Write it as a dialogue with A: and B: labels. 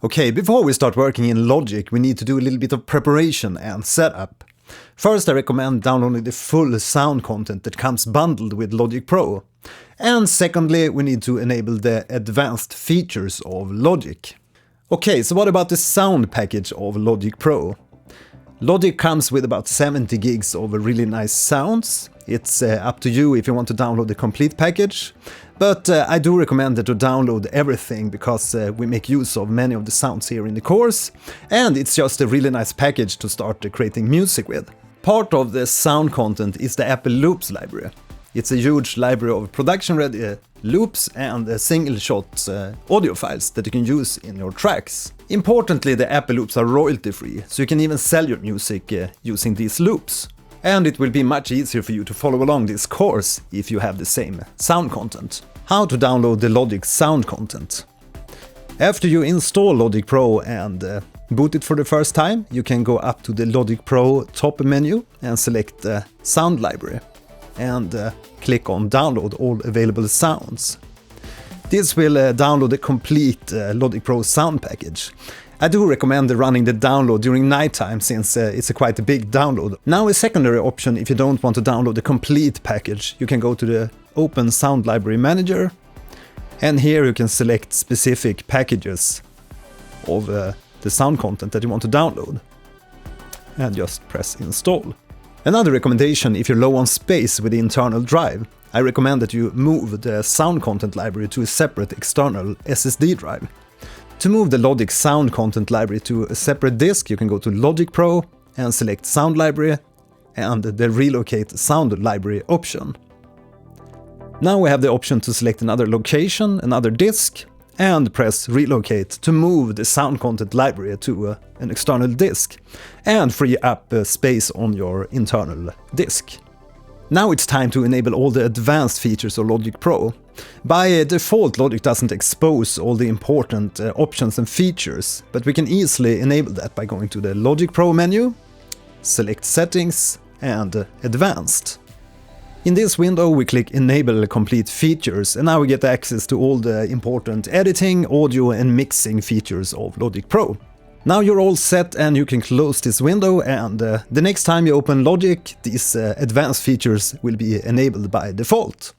A: Okay, before we start working in Logic, we need to do a little bit of preparation and setup. First, I recommend downloading the full sound content that comes bundled with Logic Pro. And secondly, we need to enable the advanced features of Logic. Okay, so what about the sound package of Logic Pro? Logic comes with about 70 gigs of really nice sounds. It's up to you if you want to download the complete package, but I do recommend that you download everything because we make use of many of the sounds here in the course, and it's just a really nice package to start creating music with. Part of the sound content is the Apple Loops library. It's a huge library of production-ready loops and single-shot audio files that you can use in your tracks. Importantly, the Apple Loops are royalty-free, so you can even sell your music using these loops. And it will be much easier for you to follow along this course if you have the same sound content. How to download the Logic sound content? After you install Logic Pro and boot it for the first time, you can go up to the Logic Pro top menu and select the sound library. And click on download all available sounds. This will download the complete Logic Pro sound package. I do recommend running the download during nighttime since it's quite a big download. Now a secondary option if you don't want to download the complete package, you can go to the Open Sound Library Manager, and here you can select specific packages of the sound content that you want to download and just press install. Another recommendation if you're low on space with the internal drive, I recommend that you move the sound content library to a separate external SSD drive. To move the Logic sound content library to a separate disk, you can go to Logic Pro and select Sound Library and the Relocate Sound Library option. Now we have the option to select another location, another disk, and press Relocate to move the sound content library to an external disk and free up space on your internal disk. Now it's time to enable all the advanced features of Logic Pro. By default, Logic doesn't expose all the important options and features, but we can easily enable that by going to the Logic Pro menu, select Settings and Advanced. In this window we click Enable Complete Features, and now we get access to all the important editing, audio and mixing features of Logic Pro. Now you're all set and you can close this window, and the next time you open Logic, these advanced features will be enabled by default.